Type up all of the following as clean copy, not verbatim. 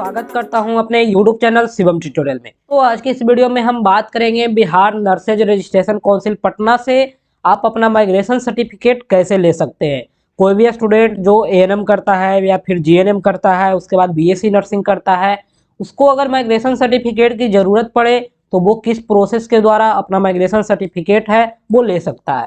स्वागत करता हूं अपने YouTube चैनल शिवम ट्यूटोरियल में। तो आज की इस वीडियो में हम बात करेंगे Bihar nurses registration council Patna से आप अपना माइग्रेशन सर्टिफिकेट कैसे ले सकते हैं। कोई भी स्टूडेंट जो एएनएम करता है या फिर जीएनएम करता है, उसके बाद बीएससी नर्सिंग करता है, उसको अगर माइग्रेशन सर्टिफिकेट की ज़रूरत पड़े तो वो किस प्रोसेस के द्वारा अपना माइग्रेशन सर्टिफिकेट है वो ले सकता है।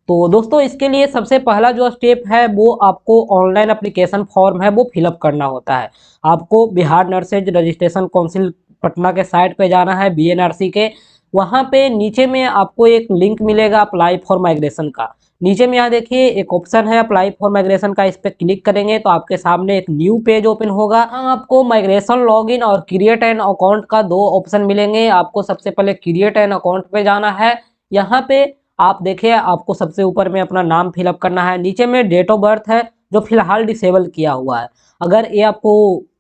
तो दोस्तों इसके लिए सबसे पहला जो स्टेप है वो आपको ऑनलाइन एप्लीकेशन फॉर्म है वो फिलअप करना होता है। आपको Bihar nurses registration council Patna के साइट पे जाना है, बीएनआरसी के। वहाँ पे नीचे में आपको एक लिंक मिलेगा अप्लाई फॉर माइग्रेशन का। नीचे में यहाँ देखिए एक ऑप्शन है अप्लाई फॉर माइग्रेशन का, इस पर क्लिक करेंगे तो आपके सामने एक न्यू पेज ओपन होगा। आपको माइग्रेशन लॉगिन और क्रिएट एन अकाउंट का दो ऑप्शन मिलेंगे। आपको सबसे पहले क्रिएट एन अकाउंट पे जाना है। यहाँ पे आप देखिए आपको सबसे ऊपर में अपना नाम फिलअप करना है। नीचे में डेट ऑफ बर्थ है जो फिलहाल डिसेबल किया हुआ है। अगर ये आपको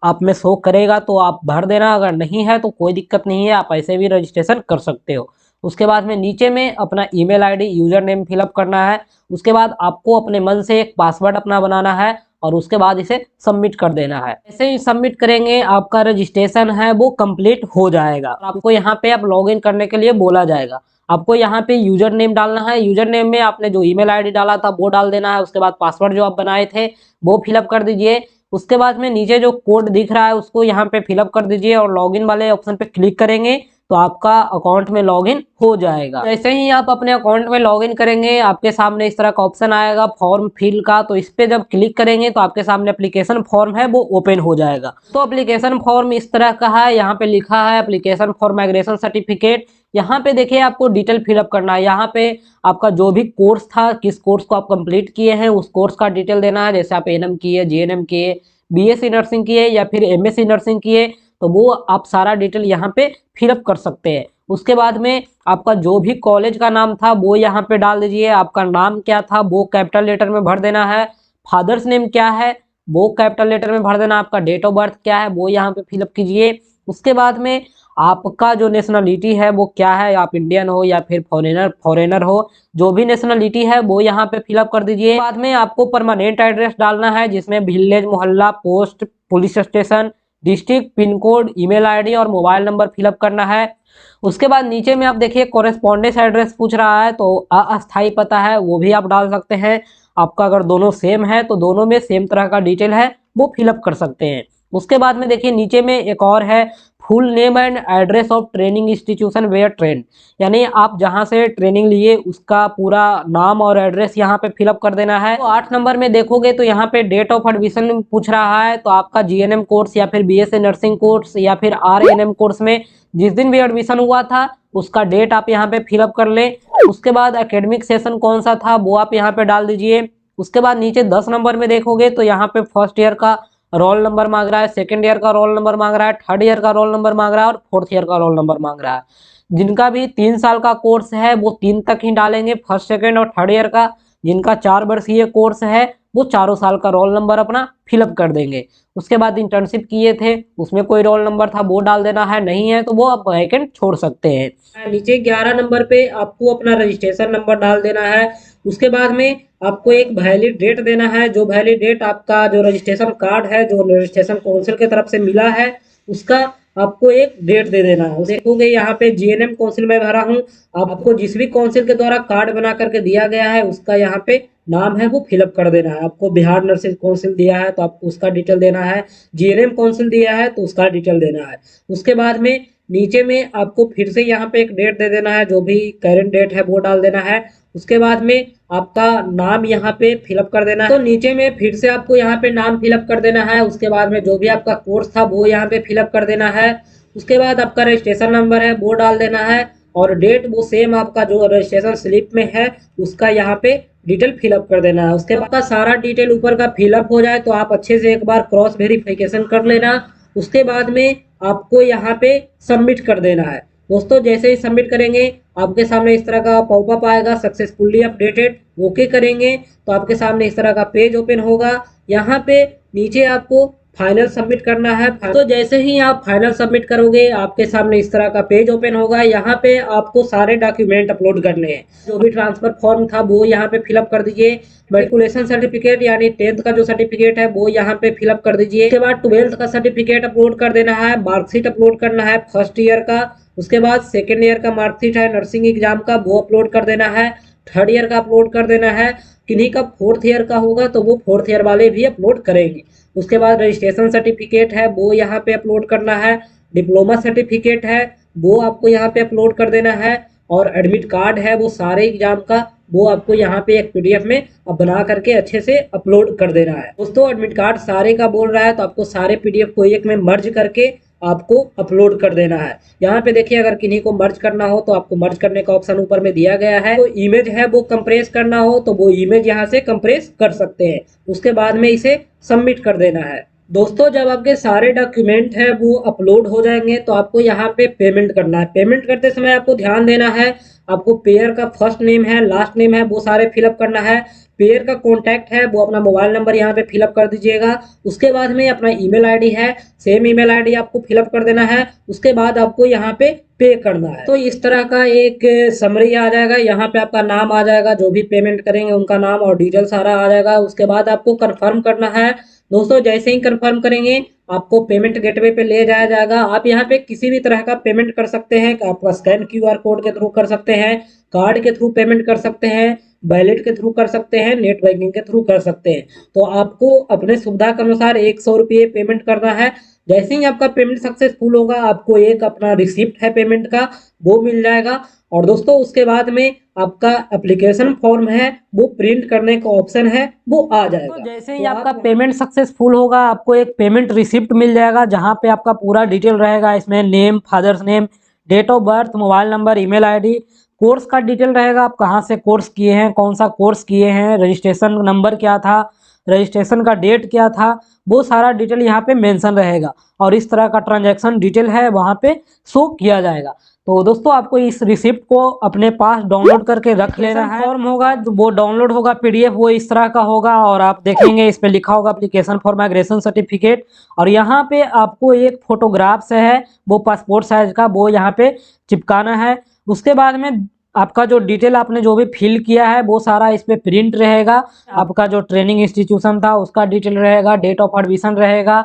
आप में शो करेगा तो आप भर देना, अगर नहीं है तो कोई दिक्कत नहीं है, आप ऐसे भी रजिस्ट्रेशन कर सकते हो। उसके बाद में नीचे में अपना email ID user name fill up करना है। उसके बाद आपको अपने मन से एक पासवर्ड अपना बनाना है और उसके बाद इसे सबमिट कर देना है। ऐसे ही सबमिट करेंगे आपका रजिस्ट्रेशन है वो कंप्लीट हो जाएगा। आपको यहाँ पे आप लॉगिन करने के लिए बोला जाएगा। आपको यहाँ पे यूजर नेम डालना है। यूजर नेम में आपने जो ईमेल आईडी डाला था वो डाल देना है। उसके बाद पासवर्ड जो आप बनाए थे वो फिलअप कर दीजिए। उसके बाद में नीचे जो कोड दिख रहा है उसको यहाँ पे फिलअप कर दीजिए और लॉगिन वाले ऑप्शन पे क्लिक करेंगे तो आपका अकाउंट में लॉगिन हो जाएगा। जैसे ही आप अपने अकाउंट में लॉगिन करेंगे आपके सामने इस तरह का ऑप्शन आएगा फॉर्म फिल का। तो इस पे जब क्लिक करेंगे तो आपके सामने एप्लीकेशन फॉर्म है वो ओपन हो जाएगा। तो एप्लीकेशन फॉर्म इस तरह का है। यहाँ पे लिखा है एप्लीकेशन फॉर माइग्रेशन सर्टिफिकेट। यहाँ पे देखिए आपको डिटेल फिलअप करना है। यहाँ पे आपका जो भी कोर्स था, किस कोर्स को आप कंप्लीट किए हैं उस कोर्स का डिटेल देना है। जैसे आप एएनएम किए, जीएनएम किए, बीएससी नर्सिंग किए या फिर एमएससी नर्सिंग किए तो वो आप सारा डिटेल यहाँ पे फिलअप कर सकते हैं। उसके बाद में आपका जो भी कॉलेज का नाम था वो यहाँ पे डाल दीजिए। आपका नाम क्या था वो कैपिटल लेटर में भर देना है। फादर्स नेम क्या है वो कैपिटल लेटर में भर देना। आपका डेट ऑफ बर्थ क्या है वो यहाँ पे फिलअप कीजिए। उसके बाद में आपका जो नेशनलिटी है वो क्या है, आप इंडियन हो या फिर फॉरेनर हो, जो भी नेशनलिटी है वो यहाँ पे फिलअप कर दीजिए। बाद में आपको परमानेंट एड्रेस डालना है जिसमें विलेज, मोहल्ला, post, police station, district, pin code, email ID और मोबाइल नंबर फिलअप करना है। उसके बाद नीचे में आप देखिए कॉरेस्पॉन्डेंस एड्रेस पूछ रहा है तो अस्थायी पता है वो भी आप डाल सकते हैं। आपका अगर दोनों सेम है तो दोनों में सेम तरह का डिटेल है वो फिलअप कर सकते हैं। उसके बाद में देखिए नीचे में एक और है full name and address of training institution where train, यानी आप जहां से ट्रेनिंग लिए उसका पूरा नाम और एड्रेस यहाँ पे फिलअप कर देना है। तो 8 नंबर में देखोगे तो यहाँ पे डेट ऑफ एडमिशन पूछ रहा है। तो आपका जीएनएम कोर्स या फिर बीएससी नर्सिंग कोर्स या फिर आरएनएम कोर्स में जिस दिन भी एडमिशन हुआ था उसका डेट आप यहाँ पे फिलअप कर लें। उसके बाद एकेडमिक सेशन कौन सा था वो आप यहाँ पे डाल दीजिए। उसके बाद नीचे 10 नंबर में देखोगे तो यहाँ पे फर्स्ट ईयर का रोल नंबर मांग रहा है, सेकंड ईयर का रोल नंबर मांग रहा है, थर्ड ईयर का रोल नंबर मांग रहा है और फोर्थ ईयर का रोल नंबर मांग रहा है। जिनका भी 3 साल का कोर्स है वो 3 तक ही डालेंगे, फर्स्ट सेकंड और थर्ड ईयर का। जिनका 4 वर्षीय कोर्स है वो चारों साल का रोल नंबर अपना फिलअप कर देंगे। उसके बाद इंटर्नशिप किए थे उसमें कोई रोल नंबर था वो डाल देना है, नहीं है तो वो आप वैकेंट छोड़ सकते हैं। नीचे 11 नंबर पे आपको अपना रजिस्ट्रेशन नंबर डाल देना है। उसके बाद में आपको एक वैलिड डेट देना है। जो वैलिड डेट आपका जो रजिस्ट्रेशन कार्ड है जो रजिस्ट्रेशन काउंसिल की तरफ से मिला है उसका आपको एक डेट दे देना है। देखोगे यहाँ पे जीएनएम काउंसिल में भरा हूँ। आपको जिस भी काउंसिल के द्वारा कार्ड बना करके दिया गया है उसका यहाँ पे नाम है वो फिलअप कर देना है। आपको बिहार नर्सिंग काउंसिल दिया है तो आपको उसका डिटेल देना है, जीएनएम काउंसिल दिया है तो उसका डिटेल देना है। उसके बाद में नीचे में आपको फिर से यहाँ पे एक डेट दे देना है, जो भी करंट डेट है वो डाल देना है। उसके बाद में आपका नाम यहाँ पे फिलअप कर देना है। तो नीचे में फिर से आपको यहाँ पे नाम फिलअप कर देना है। उसके बाद में जो भी आपका कोर्स था वो यहाँ पे फिलअप कर देना है। उसके बाद आपका रजिस्ट्रेशन नंबर है वो डाल देना है और डेट वो सेम आपका जो रजिस्ट्रेशन स्लिप में है उसका यहाँ पे डिटेल फिलअप कर देना है। उसके बाद आपका सारा डिटेल ऊपर का फिलअप हो जाए तो आप अच्छे से एक बार क्रॉस वेरिफिकेशन कर लेना। उसके बाद में आपको यहाँ पे सबमिट कर देना है। दोस्तों जैसे ही सबमिट करेंगे आपके सामने इस तरह का पॉपअप आएगा सक्सेसफुली अपडेटेड। ओके करेंगे तो आपके सामने इस तरह का पेज ओपन होगा। यहाँ पे नीचे आपको फाइनल सबमिट करना है। तो जैसे ही आप फाइनल सबमिट करोगे आपके सामने इस तरह का पेज ओपन होगा। यहाँ पे आपको सारे डॉक्यूमेंट अपलोड करने हैं। जो भी ट्रांसफर फॉर्म था वो यहाँ पे फिलअप कर दीजिए। मैट्रिकुलेशन सर्टिफिकेट यानी 10th का जो सर्टिफिकेट है वो यहाँ पे फिलअप कर दीजिए। उसके बाद 12th का सर्टिफिकेट अपलोड कर देना है। मार्कशीट अपलोड करना है फर्स्ट ईयर का। उसके बाद सेकेंड ईयर का मार्कशीट है नर्सिंग एग्जाम का, वो अपलोड कर देना है। थर्ड ईयर का अपलोड कर देना है। किन्हीं का फोर्थ ईयर का होगा तो वो फोर्थ ईयर वाले भी अपलोड करेंगे। उसके बाद रजिस्ट्रेशन सर्टिफिकेट है वो यहाँ पे अपलोड करना है। डिप्लोमा सर्टिफिकेट है वो आपको यहाँ पे अपलोड कर देना है। और एडमिट कार्ड है वो सारे एग्जाम का, वो आपको यहाँ पे एक पीडीएफ में अब बना करके अच्छे से अपलोड कर देना है। दोस्तों एडमिट कार्ड सारे का बोल रहा है तो आपको सारे पीडीएफ को एक में मर्ज करके आपको अपलोड कर देना है। यहाँ पे देखिए अगर किन्हीं को मर्ज करना हो तो आपको मर्ज करने का ऑप्शन ऊपर में दिया गया है। तो इमेज है वो कंप्रेस करना हो तो वो इमेज यहाँ से कंप्रेस कर सकते हैं। उसके बाद में इसे सबमिट कर देना है। दोस्तों जब आपके सारे डॉक्यूमेंट है वो अपलोड हो जाएंगे तो आपको यहाँ पे पेमेंट करना है। पेमेंट करते समय आपको ध्यान देना है, आपको पेयर का फर्स्ट नेम है लास्ट नेम है वो सारे फिलअप करना है। पेयर का कॉन्टैक्ट है वो अपना मोबाइल नंबर यहाँ पे फिलअप कर दीजिएगा। उसके बाद में अपना ईमेल आईडी है, सेम ईमेल आईडी आपको फिलअप कर देना है। उसके बाद आपको यहाँ पे पे करना है। तो इस तरह का एक समरी आ जाएगा। यहाँ पे आपका नाम आ जाएगा, जो भी पेमेंट करेंगे उनका नाम और डिटेल सारा आ जाएगा। उसके बाद आपको कंफर्म करना है। दोस्तों जैसे ही कंफर्म करेंगे आपको पेमेंट गेटवे पे ले जाया जाएगा। आप यहाँ पे किसी भी तरह का पेमेंट कर सकते हैं। आपका स्कैन क्यूआर कोड के थ्रू कर सकते हैं, कार्ड के थ्रू पेमेंट कर सकते हैं, वैलेट के थ्रू कर सकते हैं, नेट बैंकिंग के थ्रू कर सकते हैं। तो आपको अपने सुविधा के अनुसार 100 रुपये पेमेंट करना है। जैसे ही आपका पेमेंट सक्सेसफुल होगा आपको एक अपना रिसिप्ट है पेमेंट का वो मिल जाएगा। और दोस्तों उसके बाद में आपका एप्लीकेशन फॉर्म है वो प्रिंट करने का ऑप्शन है वो आ जाएगा। तो जैसे ही आपका पेमेंट सक्सेसफुल होगा आपको एक पेमेंट रिसिप्ट मिल जाएगा जहां पे आपका पूरा डिटेल रहेगा। इसमें name, father's name, date of birth, mobile number, email ID, course का डिटेल रहेगा, आप कहाँ से कोर्स किए हैं, कौन सा कोर्स किए हैं, रजिस्ट्रेशन नंबर क्या था, रजिस्ट्रेशन का डेट क्या था, वो सारा डिटेल यहाँ पे मेंशन रहेगा। और इस तरह का ट्रांजैक्शन डिटेल है वहाँ पे शो किया जाएगा। तो दोस्तों आपको इस रिसिप्ट को अपने पास डाउनलोड करके रख लेना है। फॉर्म होगा वो डाउनलोड होगा पीडीएफ वो इस तरह का होगा और आप देखेंगे इस पे लिखा होगा एप्लीकेशन फॉर माइग्रेशन सर्टिफिकेट। और यहाँ पे आपको एक फोटोग्राफ से है वो पासपोर्ट साइज का वो यहाँ पे चिपकाना है। उसके बाद में आपका जो डिटेल आपने जो भी फिल किया है वो सारा इस पे प्रिंट रहेगा। आपका जो ट्रेनिंग इंस्टीट्यूशन था उसका डिटेल रहेगा, डेट ऑफ एडमिशन रहेगा,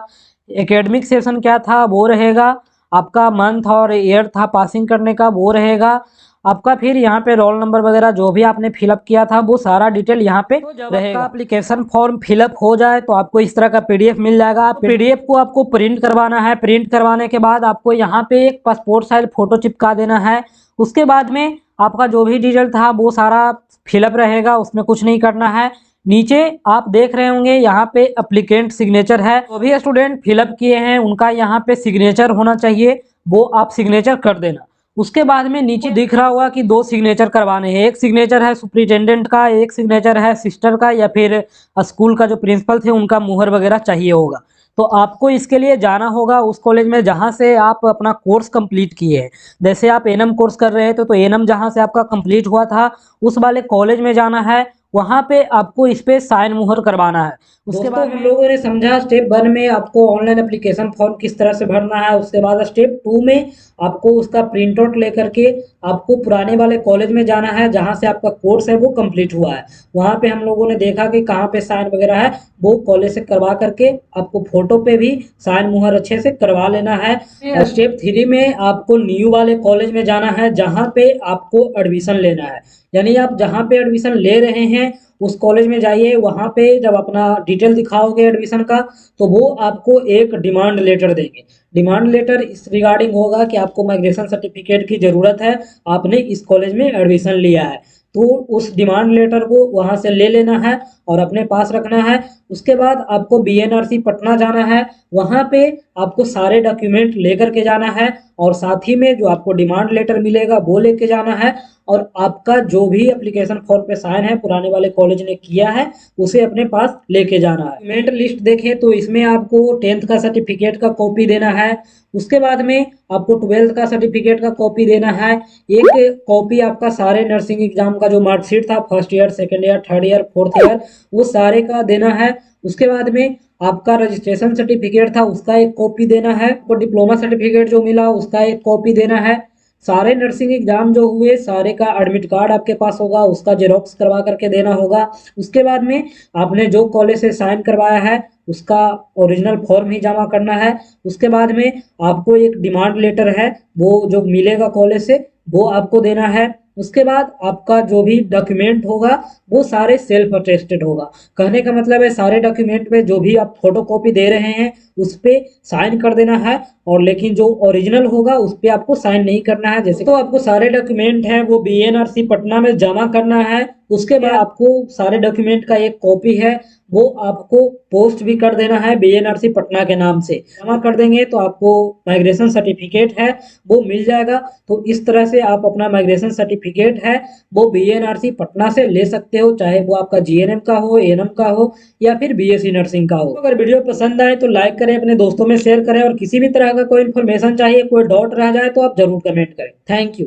एकेडमिक सेशन क्या था वो रहेगा, आपका मंथ और ईयर था पासिंग करने का वो रहेगा, आपका फिर यहाँ पे रोल नंबर वगैरह जो भी आपने फिलअप किया था वो सारा डिटेल यहाँ पे रहेगा। एप्लीकेशन फॉर्म फिलअप हो जाए तो आपको इस तरह का पीडीएफ मिल जाएगा। पीडीएफ को आपको प्रिंट करवाना है। प्रिंट करवाने के बाद आपको यहाँ पे एक पासपोर्ट साइज फोटो चिपका देना है। उसके बाद में आपका जो भी डिटेल था वो सारा फिलअप रहेगा, उसमें कुछ नहीं करना है। नीचे आप देख रहे होंगे यहाँ पे एप्लीकेंट सिग्नेचर है। जो भी स्टूडेंट फिलअप किए हैं उनका यहाँ पे सिग्नेचर होना चाहिए, वो आप सिग्नेचर कर देना। उसके बाद में नीचे दिख रहा होगा कि 2 सिग्नेचर करवाने हैं। एक सिग्नेचर है सुपरिटेंडेंट का, एक सिग्नेचर है सिस्टर का या फिर स्कूल का जो प्रिंसिपल थे उनका मुहर वगैरह चाहिए होगा। तो आपको इसके लिए जाना होगा उस कॉलेज में जहाँ से आप अपना कोर्स कंप्लीट किए हैं। जैसे आप एनएम कोर्स कर रहे थे तो एनएम जहाँ से आपका कंप्लीट हुआ था उस वाले कॉलेज में जाना है। वहाँ पे आपको इस पे साइन मुहर करवाना है। उसके बाद हम लोगों ने समझा स्टेप 1 में आपको ऑनलाइन एप्लीकेशन फॉर्म किस तरह से भरना है। उसके बाद स्टेप 2 में आपको उसका प्रिंट आउट लेकर के आपको पुराने वाले कॉलेज में जाना है जहाँ से आपका कोर्स है वो कंप्लीट हुआ है। वहाँ पे हम लोगों ने देखा कि कहाँ पे साइन वगैरह है वो कॉलेज से करवा करके आपको फोटो पे भी साइन मुहर अच्छे से करवा लेना है। स्टेप 3 में आपको न्यू वाले कॉलेज में जाना है जहाँ पे आपको एडमिशन लेना है। यानी आप जहाँ पे एडमिशन ले रहे हैं उस कॉलेज में जाइए। वहाँ पे जब अपना डिटेल दिखाओगे एडमिशन का तो वो आपको एक डिमांड लेटर देंगे। डिमांड लेटर इस रिगार्डिंग होगा कि आपको माइग्रेशन सर्टिफिकेट की ज़रूरत है, आपने इस कॉलेज में एडमिशन लिया है। तो उस डिमांड लेटर को वहाँ से ले लेना है और अपने पास रखना है। उसके बाद आपको बीएनआरसी पटना जाना है। वहाँ पे आपको सारे डॉक्यूमेंट लेकर के जाना है और साथ ही में जो आपको डिमांड लेटर मिलेगा वो लेके जाना है। और आपका जो भी एप्लीकेशन फॉर्म पे साइन है पुराने वाले कॉलेज ने किया है उसे अपने पास लेके जाना है। डॉक्यूमेंट लिस्ट देखें तो इसमें आपको 10th का सर्टिफिकेट का कॉपी देना है। उसके बाद में आपको 12th का सर्टिफिकेट का कॉपी देना है। एक कॉपी आपका सारे नर्सिंग एग्जाम का जो मार्कशीट था first year, second year, third year, fourth year वो सारे का देना है। उसके बाद में आपका रजिस्ट्रेशन सर्टिफिकेट था उसका एक कॉपी देना है, और डिप्लोमा सर्टिफिकेट जो मिला उसका एक कॉपी देना है। सारे नर्सिंग एग्जाम जो हुए सारे का एडमिट कार्ड आपके पास होगा, उसका जेरोक्स करवा करके देना होगा। उसके बाद में आपने जो कॉलेज से साइन करवाया है उसका ओरिजिनल फॉर्म ही जमा करना है। उसके बाद में आपको एक डिमांड लेटर है वो जो मिलेगा कॉलेज से वो आपको देना है। उसके बाद आपका जो भी डॉक्यूमेंट होगा वो सारे सेल्फ अटेस्टेड होगा। कहने का मतलब है सारे डॉक्यूमेंट में जो भी आप फोटोकॉपी दे रहे हैं उस पे साइन कर देना है, और लेकिन जो ओरिजिनल होगा उस पे आपको साइन नहीं करना है। जैसे तो आपको सारे डॉक्यूमेंट हैं वो बीएनआरसी पटना में जमा करना है। उसके बाद आपको सारे डॉक्यूमेंट का एक कॉपी है वो आपको पोस्ट भी कर देना है बीएनआरसी पटना के नाम से। जमा कर देंगे तो आपको माइग्रेशन सर्टिफिकेट है वो मिल जाएगा। तो इस तरह से आप अपना माइग्रेशन सर्टिफिकेट है वो बीएनआरसी पटना से ले सकते हो, चाहे वो आपका जीएनएम का हो, एएनएम का हो या फिर बीएससी नर्सिंग का हो। अगर वीडियो पसंद आए तो लाइक करें, अपने दोस्तों में शेयर करें, और किसी भी तरह का कोई इन्फॉर्मेशन चाहिए, कोई डाउट रह जाए तो आप जरूर कमेंट करें। Thank you.